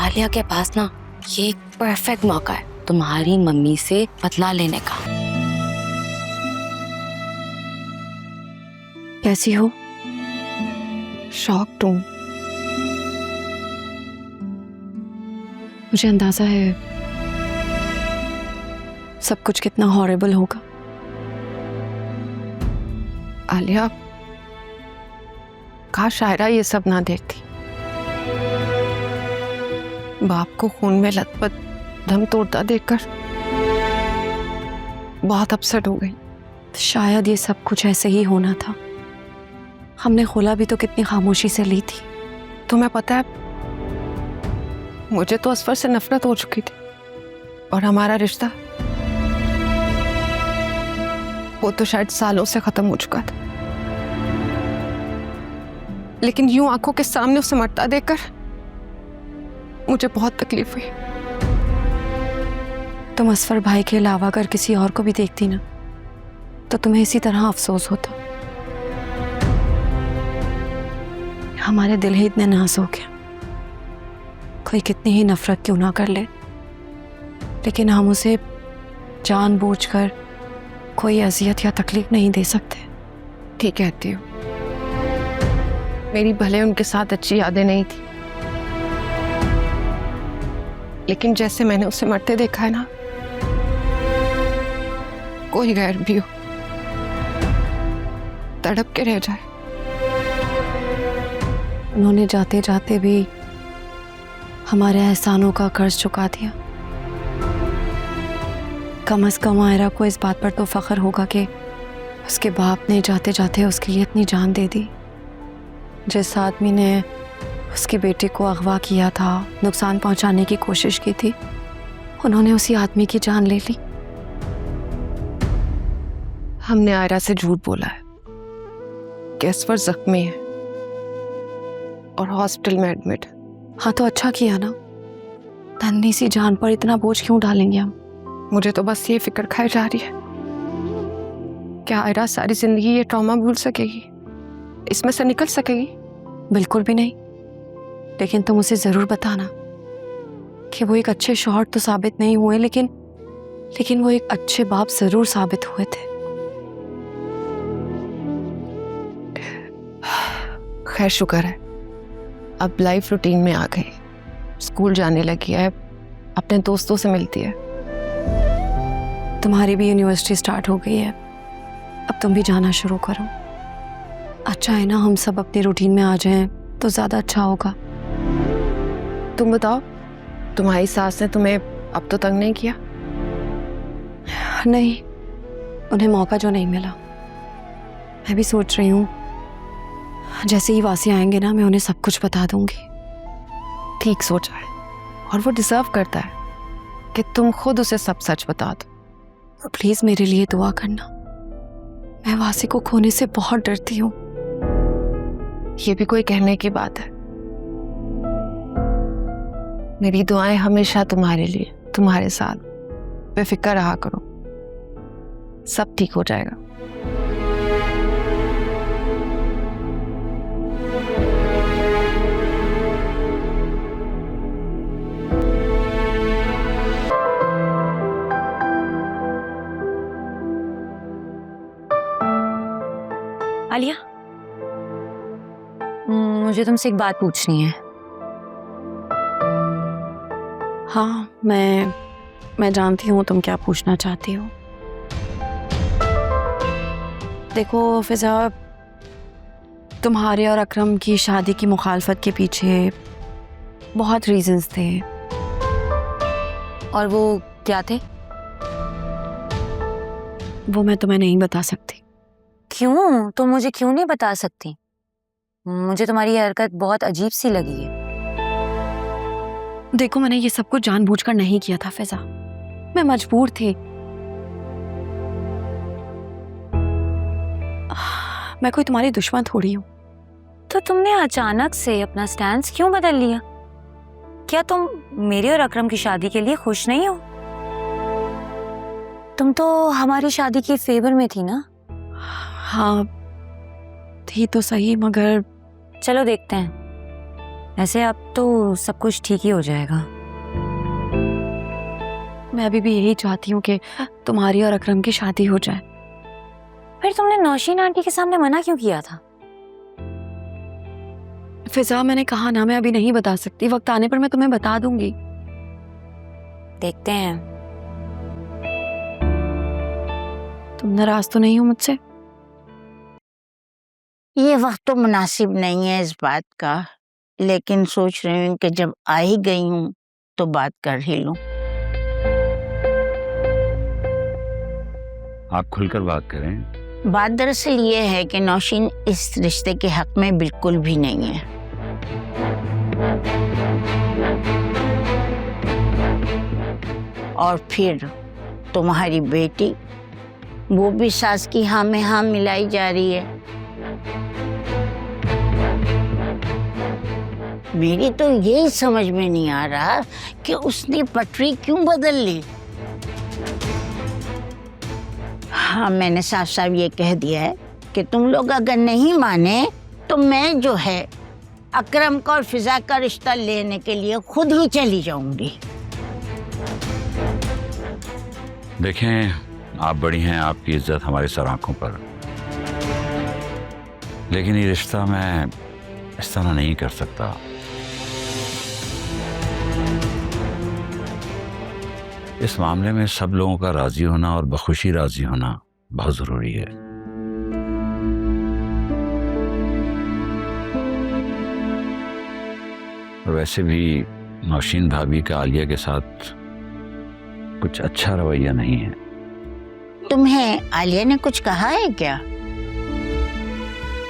आलिया के पास ना ये एक परफेक्ट मौका है तुम्हारी मम्मी से बदला लेने का। कैसी हो? शॉक्ड हूं। मुझे अंदाजा है सब कुछ कितना हॉरिबल होगा। आलिया, काश आयरा ये सब ना देखती। बाप को खून में लथपथ दम तोड़ता देखकर बहुत अपसेट हो गई। शायद ये सब कुछ ऐसे ही होना था। हमने खोला भी तो कितनी खामोशी से ली थी। तुम्हें पता है, मुझे तो असफर से नफरत हो चुकी थी और हमारा रिश्ता वो तो शायद सालों से खत्म हो चुका था। लेकिन यूं आंखों के सामने उसे मरता देखकर मुझे बहुत तकलीफ हुई। तुम असफर भाई के अलावा अगर किसी और को भी देखती ना तो तुम्हें इसी तरह अफसोस होता। हमारे दिल ही इतने नाजुक हैं, कोई कितनी ही नफरत क्यों ना कर ले, लेकिन हम उसे जानबूझकर कोई अजियत या तकलीफ नहीं दे सकते। ठीक कहती हो। मेरी भले उनके साथ अच्छी यादें नहीं थी, लेकिन जैसे मैंने उसे मरते देखा है ना, कोई गैर भी हो तड़प के रह जाए। उन्होंने जाते जाते भी हमारे एहसानों का कर्ज चुका दिया। कम से कम आयरा को इस बात पर तो फख्र होगा कि उसके बाप ने जाते जाते उसके लिए इतनी जान दे दी। जिस आदमी ने उसके बेटे को अगवा किया था, नुकसान पहुंचाने की कोशिश की थी, उन्होंने उसी आदमी की जान ले ली। हमने आयरा से झूठ बोला है कि असफर जख्मी है और हॉस्पिटल में एडमिट। हाँ तो अच्छा किया ना, धन्नी सी जान पर इतना बोझ क्यों डालेंगे हम। मुझे तो बस ये फिक्र खाई जा रही है, क्या आयरा सारी जिंदगी ये ट्रॉमा भूल सकेगी, इसमें से निकल सकेगी? बिल्कुल भी नहीं। लेकिन तुम उसे जरूर बताना कि वो एक अच्छे शौहर तो साबित नहीं हुए, लेकिन वो एक अच्छे बाप जरूर साबित हुए थे। खैर शुक्र है, अब लाइफ रूटीन में आ गई, स्कूल जाने लगी है, अपने दोस्तों से मिलती है। तुम्हारी भी यूनिवर्सिटी स्टार्ट हो गई है, अब तुम भी जाना शुरू करो। अच्छा है ना, हम सब अपने रूटीन में आ जाएं तो ज्यादा अच्छा होगा। तुम बताओ, तुम्हारी सास ने तुम्हें अब तो तंग नहीं किया? नहीं, उन्हें मौका जो नहीं मिला। मैं भी सोच रही हूँ जैसे ही वासी आएंगे ना, मैं उन्हें सब कुछ बता दूंगी। ठीक सोचा है, और वो डिजर्व करता है कि तुम खुद उसे सब सच बता दो। तो प्लीज मेरे लिए दुआ करना, मैं वासी को खोने से बहुत डरती हूँ। ये भी कोई कहने की बात है? मेरी दुआएं हमेशा तुम्हारे लिए, तुम्हारे साथ। बेफिक्र रहा करो, सब ठीक हो जाएगा। आलिया, मुझे तुमसे एक बात पूछनी है। हाँ, मैं जानती हूँ तुम क्या पूछना चाहती हो। देखो फिजा, तुम्हारे और अकरम की शादी की मुखालफत के पीछे बहुत रीजंस थे। और वो क्या थे? वो मैं तुम्हें नहीं बता सकती। क्यों? तुम मुझे क्यों नहीं बता सकती? मुझे तुम्हारी ये हरकत बहुत अजीब सी लगी है। देखो, मैंने ये सब कुछ जानबूझकर नहीं किया था फिजा, मैं मजबूर थी। मैं कोई तुम्हारी दुश्मन थोड़ी हूँ। तो तुमने अचानक से अपना स्टैंड क्यों बदल लिया? क्या तुम मेरे और अकरम की शादी के लिए खुश नहीं हो? तुम तो हमारी शादी के फेवर में थी ना? हाँ थी तो सही, मगर चलो देखते हैं ऐसे अब तो सब कुछ ठीक ही हो जाएगा। मैं अभी भी यही चाहती हूँ कि तुम्हारी और अकरम की शादी हो जाए। फिर तुमने नौशीन आंटी के सामने मना क्यों किया था? फिजा, मैंने कहा ना, मैं अभी नहीं बता सकती, वक्त आने पर मैं तुम्हें बता दूंगी। देखते हैं। तुम नाराज तो नहीं हो मुझसे? ये वक्त तो मुनासिब नहीं है इस बात का, लेकिन सोच रही हूँ कि जब आ ही गई हूँ तो बात कर ही लूं। आप खुलकर बात करें। बात दरअसल ये है कि नौशीन इस रिश्ते के हक में बिल्कुल भी नहीं है। और फिर तुम्हारी बेटी, वो भी सास की हाँ में हाँ मिलाई जा रही है। मेरी तो यही समझ में नहीं आ रहा कि उसने पटरी क्यों बदल ली। हाँ, मैंने साफ साफ ये कह दिया है कि तुम लोग अगर नहीं माने तो मैं जो है अकरम का और फिजा का रिश्ता लेने के लिए खुद ही चली जाऊंगी। देखें, आप बड़ी हैं, आपकी इज्जत हमारे सर आंखों पर, लेकिन ये रिश्ता मैं इस तरह नहीं कर सकता। इस मामले में सब लोगों का राजी होना और बखुशी राजी होना बहुत जरूरी है। और वैसे भी नौशीन भाभी का आलिया के साथ कुछ अच्छा रवैया नहीं है। तुम्हें आलिया ने कुछ कहा है क्या?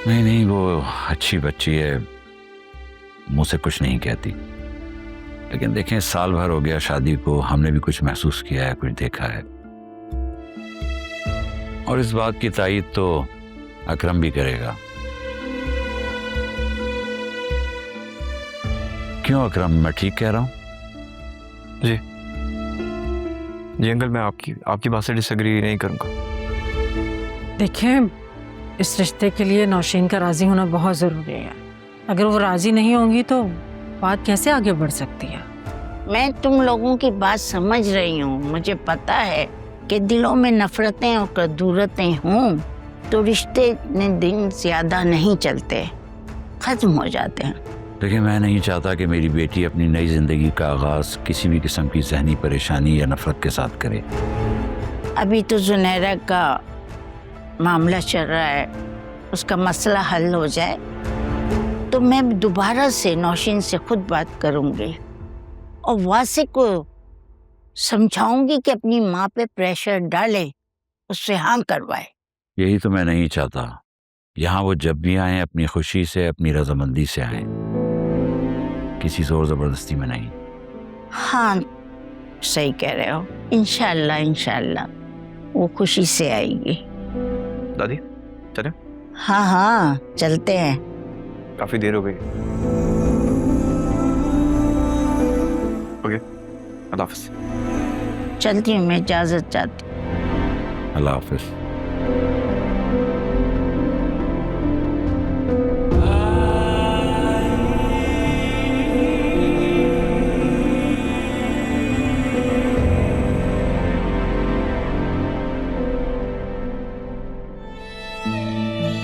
नहीं, वो अच्छी बच्ची है, मुंह से कुछ नहीं कहती। लेकिन देखें, साल भर हो गया शादी को, हमने भी कुछ महसूस किया है, कुछ देखा है। और इस बात की तायीद तो अकरम भी करेगा। क्यों अकरम, मैं ठीक कह रहा हूँ? जी अंकल, मैं आपकी बात से डिसएग्री नहीं करूँगा। देखें, इस रिश्ते के लिए नौशीन का राजी होना बहुत ज़रूरी है। अगर वो राजी नहीं होंगी तो बात कैसे आगे बढ़ सकती है? मैं तुम लोगों की बात समझ रही हूँ। मुझे पता है कि दिलों में नफरतें और कदूरतें हों तो रिश्ते इतने दिन ज्यादा नहीं चलते, खत्म हो जाते हैं। देखिए, मैं नहीं चाहता कि मेरी बेटी अपनी नई जिंदगी का आगाज किसी भी किस्म की जहनी परेशानी या नफरत के साथ करे। अभी तो जुनैरा का मामला चल रहा है, उसका मसला हल हो जाए तो मैं दोबारा से नौशीन से खुद बात करूंगी और वासे को समझाऊंगी कि अपनी माँ पे प्रेशर डाले, उससे हाँ करवाए। यही तो मैं नहीं चाहता। यहाँ वो जब भी आए अपनी खुशी से, अपनी रजामंदी से आए, किसी जोर जबरदस्ती में नहीं। हाँ, सही कह रहे हो। इंशाल्लाह वो खुशी से आएगी। दादी चले? हाँ, चलते हैं। काफी देर हो गई। ओके, अल्लाह हाफिज। चलती हूँ मैं, इजाजत चाहती हूँ। अल्लाह हाफिज।